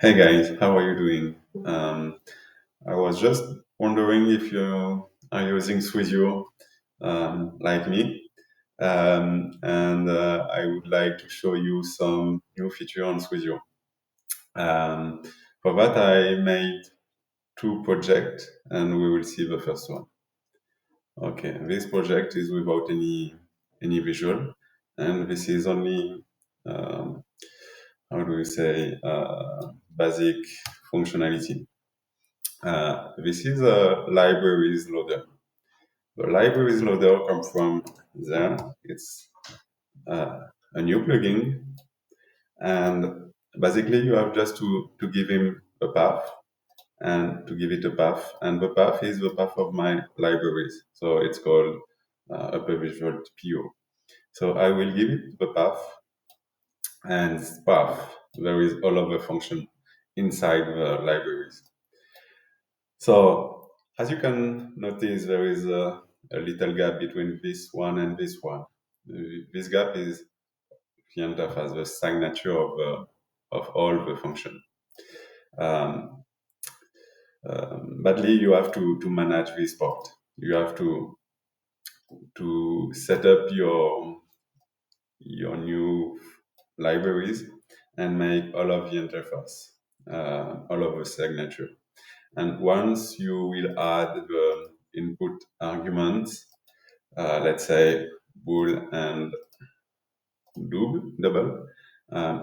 Hey guys, how are you doing? I was just wondering if you are using Swiizio like me, and I would like to show you some new feature on Swiizio. Um, for that, I made two projects, and we will see the first one. Okay, this project is without any visual, and this is only um, how do we say basic functionality. This is a libraries loader. The libraries loader comes from there. It's uh, a new plugin, and basically you have just to give him a path and to give it a path, and the path is the path of my libraries. So it's called Upper Visual PO. So I will give it the path, and path there is all of the function inside the libraries. So as you can notice, there is a little gap between this one and this one. This gap is the interface, the signature of all the function. Um, Badly, you have to manage this part. You have to set up your new libraries and make all of the interface, all of the signature. And once you will add the input arguments, let's say bool and double,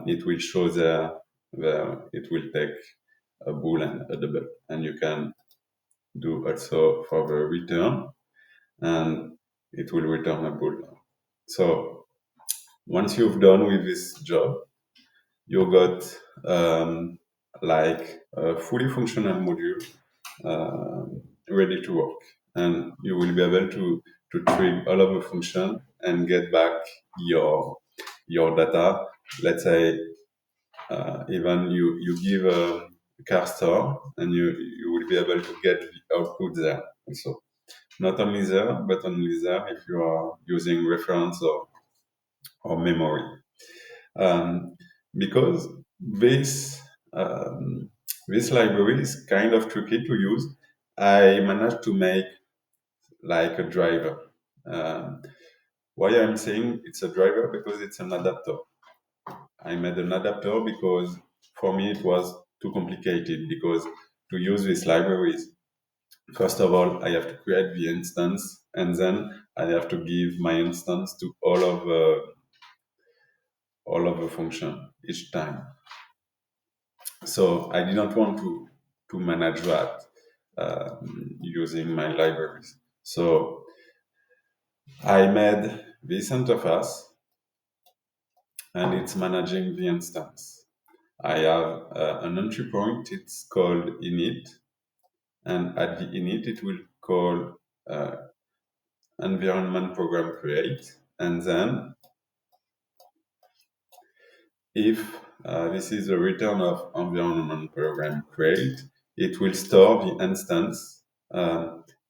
it will show it will take a bool and a double. And you can do also for the return, and it will return a bool. So once you've done with this job, you got like a fully functional module ready to work, and you will be able to trigger all of the function and get back your data. Let's say even you give a car store, and you will be able to get the output there also. Not only there, but only there if you are using reference or memory. Um, because this library is kind of tricky to use, I managed to make like a driver. Um, why I'm saying it's a driver? Because it's an adapter. I made an adapter because for me it was too complicated, because to use these libraries, first of all, I have to create the instance, and then I have to give my instance to all of the function each time. So I did not want to manage that using my libraries. So I made this interface, and it's managing the instance. I have an entry point, it's called init, and at the init it will call uh, environment program create, and then if this is a return of environment program create, it will store the instance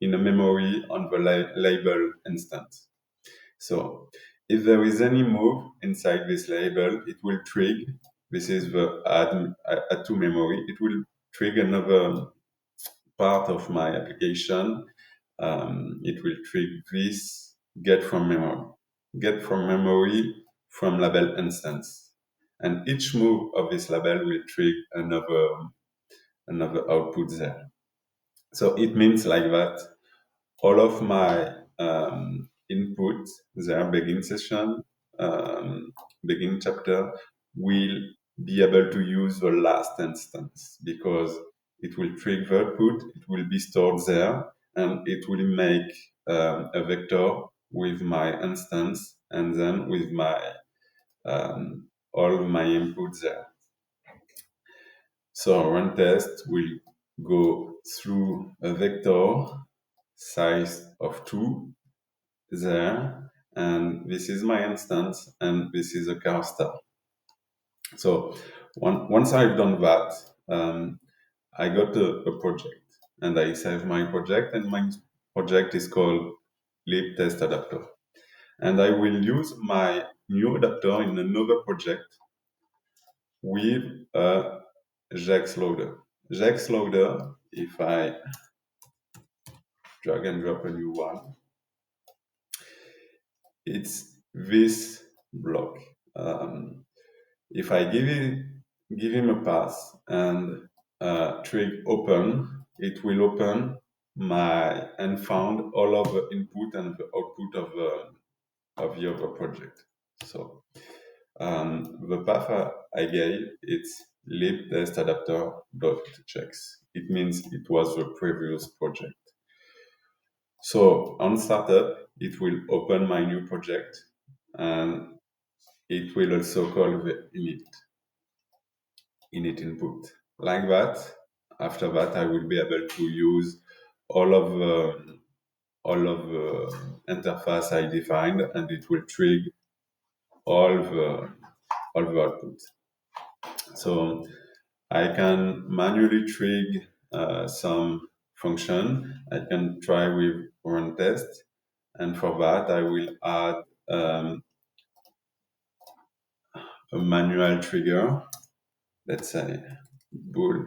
in a memory on the label instance. So if there is any move inside this label, it will trigger. This is the add to memory. It will trigger another part of my application. It will trigger this get from memory. Get from memory from label instance. And each move of this label will trigger another output there. So it means like that all of my input, their begin session, begin chapter, will be able to use the last instance, because it will trigger the output, it will be stored there, and it will make a vector with my instance, and then with my all my inputs there. So run test will go through a vector size of 2 there, and this is my instance, and this is a car star. So once I've done that, I got a project, and I save my project, and my project is called Leap Test Adapter. And I will use my new adapter in another project with Jex Loader. Jex Loader, if I drag and drop a new one, it's this block. If I give him a pass and trig open, it will open my and found all of the input and the output of the other project. So the path I gave, it's lib test adapter dot checks. It means it was the previous project. So on startup, it will open my new project and it will also call the init input. Like that, after that, I will be able to use all of the interface I defined, and it will trigger all the outputs. So I can manually trigger some function. I can try with run test, and for that I will add a manual trigger. Let's say bool,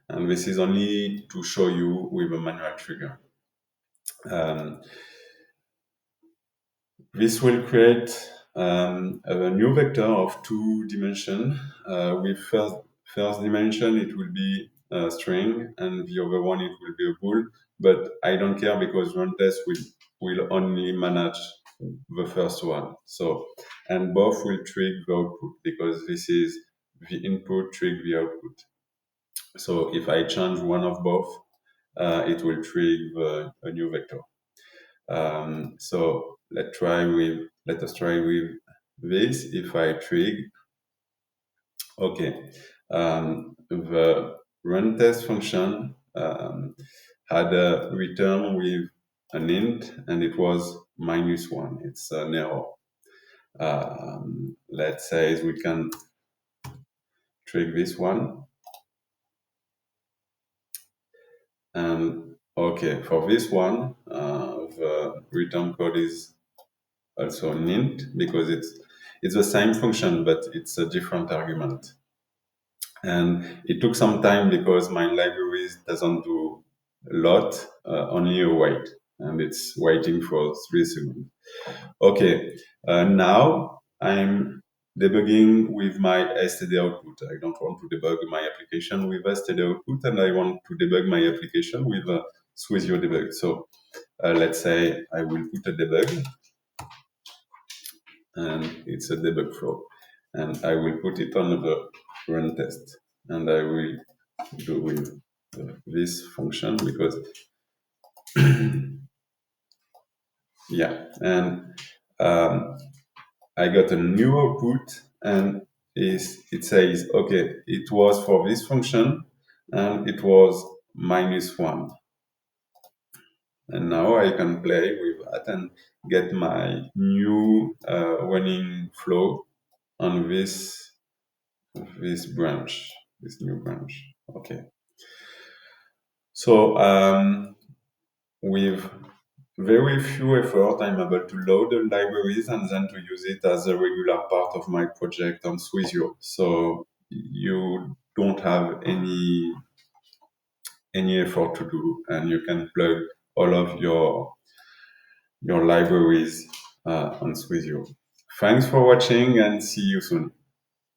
and this is only to show you with a manual trigger. This will create a new vector of 2 dimensions. With first dimension, it will be a string, and the other one, it will be a bool. But I don't care because run test will only manage the first one. So, and both will trigger the output because this is the input trigger the output. So if I change one of both, it will trigger a new vector. So let us try with this. If I trigger, okay, the run test function had a return with an int, and it was -1. It's an error. Let's say we can trigger this one, and okay, for this one, the return code is also an int because it's the same function, but it's a different argument. And it took some time because my libraries doesn't do a lot, only a wait, and it's waiting for 3 seconds. Okay, now I'm debugging with my std output. I don't want to debug my application with std output, and I want to debug my application with a Swiizio debug. So let's say I will put a debug, and it's a debug flow, and I will put it on the run test, and I will do with this function because yeah, and I got a new output, and it says okay, it was for this function and it was -1, and now I can play with that and get my new running flow on this branch, this new branch. Okay, so with very few effort, I'm able to load the libraries and then to use it as a regular part of my project on Swiizio. So you don't have any effort to do, and you can plug all of your libraries on Swiizio. Thanks for watching, and see you soon.